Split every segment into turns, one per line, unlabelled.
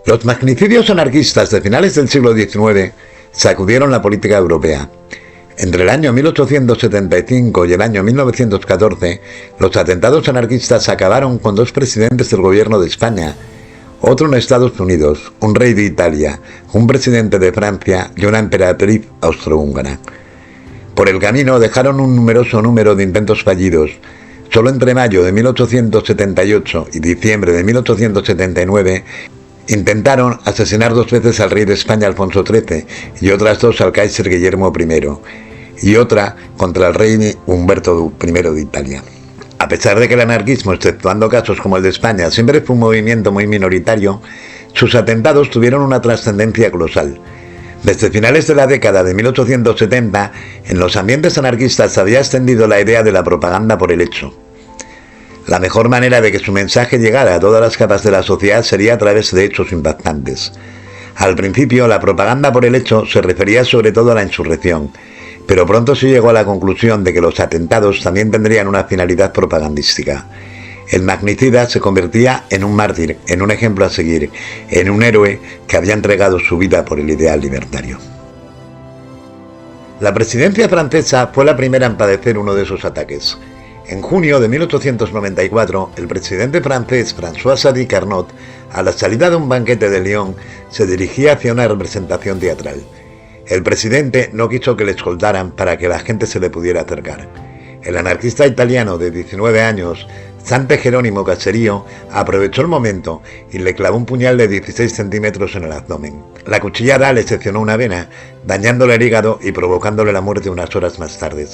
Los magnicidios anarquistas de finales del siglo XIX sacudieron la política europea. Entre el año 1875 y el año 1914, los atentados anarquistas acabaron con dos presidentes del gobierno de España, otro en Estados Unidos, un rey de Italia, un presidente de Francia y una emperatriz austrohúngara. Por el camino dejaron un numeroso número de intentos fallidos. Solo entre mayo de 1878 y diciembre de 1879 intentaron asesinar dos veces al rey de España Alfonso XIII y otras dos al Kaiser Guillermo I, y otra contra el rey Humberto I de Italia. A pesar de que el anarquismo, exceptuando casos como el de España, siempre fue un movimiento muy minoritario, sus atentados tuvieron una trascendencia colosal. Desde finales de la década de 1870, en los ambientes anarquistas se había extendido la idea de la propaganda por el hecho. La mejor manera de que su mensaje llegara a todas las capas de la sociedad sería a través de hechos impactantes. Al principio, la propaganda por el hecho se refería sobre todo a la insurrección, pero pronto se llegó a la conclusión de que los atentados también tendrían una finalidad propagandística. El magnicida se convertía en un mártir, en un ejemplo a seguir, en un héroe que había entregado su vida por el ideal libertario. La presidencia francesa fue la primera en padecer uno de esos ataques. En junio de 1894, el presidente francés François-Xavier Carnot, a la salida de un banquete de Lyon, se dirigía hacia una representación teatral. El presidente no quiso que le escoltaran para que la gente se le pudiera acercar. El anarquista italiano de 19 años, Sante Geronimo Caserio, aprovechó el momento y le clavó un puñal de 16 centímetros en el abdomen. La cuchillada le seccionó una vena, dañándole el hígado y provocándole la muerte unas horas más tarde.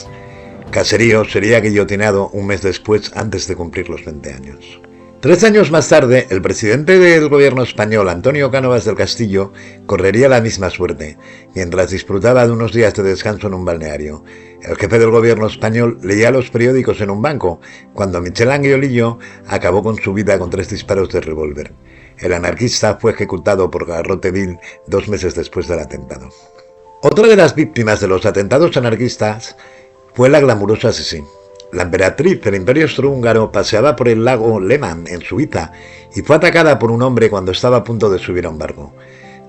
Caserio sería guillotinado un mes después, antes de cumplir los 20 años. 3 años más tarde, el presidente del gobierno español, Antonio Cánovas del Castillo, correría la misma suerte, mientras disfrutaba de unos días de descanso en un balneario. El jefe del gobierno español leía los periódicos en un banco, cuando Michel Angiolillo acabó con su vida con 3 disparos de revólver. El anarquista fue ejecutado por garrote vil 2 meses después del atentado. Otra de las víctimas de los atentados anarquistas fue la glamurosa Sisi. La emperatriz del Imperio Austrohúngaro paseaba por el lago Lehmann, en Suiza, y fue atacada por un hombre cuando estaba a punto de subir a un barco.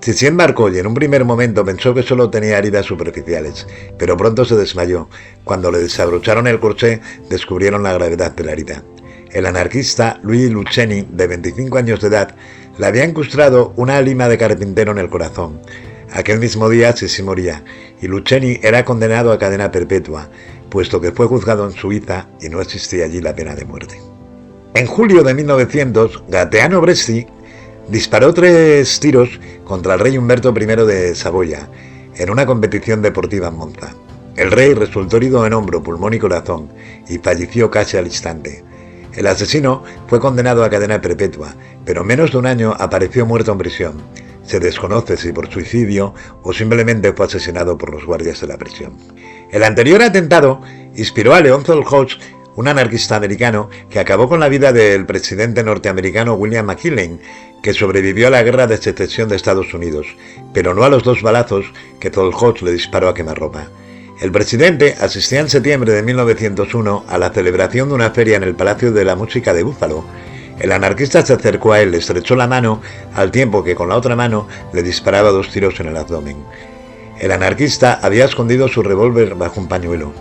Sisi embarcó y en un primer momento pensó que solo tenía heridas superficiales, pero pronto se desmayó. Cuando le desabrocharon el corsé, descubrieron la gravedad de la herida. El anarquista Louis Lucheni, de 25 años de edad, le había incrustado una lima de carpintero en el corazón. Aquel mismo día Sisi moría, y Lucheni era condenado a cadena perpetua, puesto que fue juzgado en Suiza y no existía allí la pena de muerte. En julio de 1900, Gaetano Bresci disparó 3 tiros contra el rey Humberto I de Saboya, en una competición deportiva en Monza. El rey resultó herido en hombro, pulmón y corazón, y falleció casi al instante. El asesino fue condenado a cadena perpetua, pero en menos de un año apareció muerto en prisión. Se desconoce si por suicidio o simplemente fue asesinado por los guardias de la prisión. El anterior atentado inspiró a Leon Tolstoy, un anarquista americano que acabó con la vida del presidente norteamericano William McKinley, que sobrevivió a la guerra de secesión de Estados Unidos, pero no a los 2 balazos que Tolstoy le disparó a quemarropa. El presidente asistía en septiembre de 1901 a la celebración de una feria en el Palacio de la Música de Búfalo. El anarquista se acercó a él, le estrechó la mano, al tiempo que con la otra mano le disparaba 2 tiros en el abdomen. El anarquista había escondido su revólver bajo un pañuelo.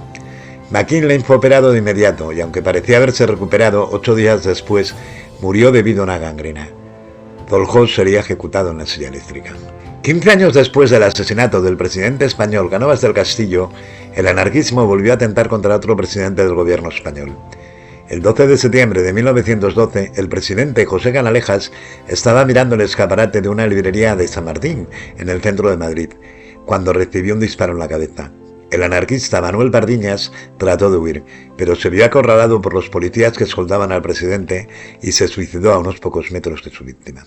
McKinley fue operado de inmediato y, aunque parecía haberse recuperado, 8 días después murió debido a una gangrena. Tolstoy sería ejecutado en la silla eléctrica. 15 años después del asesinato del presidente español Cánovas del Castillo, el anarquismo volvió a atentar contra otro presidente del gobierno español. El 12 de septiembre de 1912, el presidente José Canalejas estaba mirando el escaparate de una librería de San Martín, en el centro de Madrid, cuando recibió un disparo en la cabeza. El anarquista Manuel Pardiñas trató de huir, pero se vio acorralado por los policías que escoltaban al presidente y se suicidó a unos pocos metros de su víctima.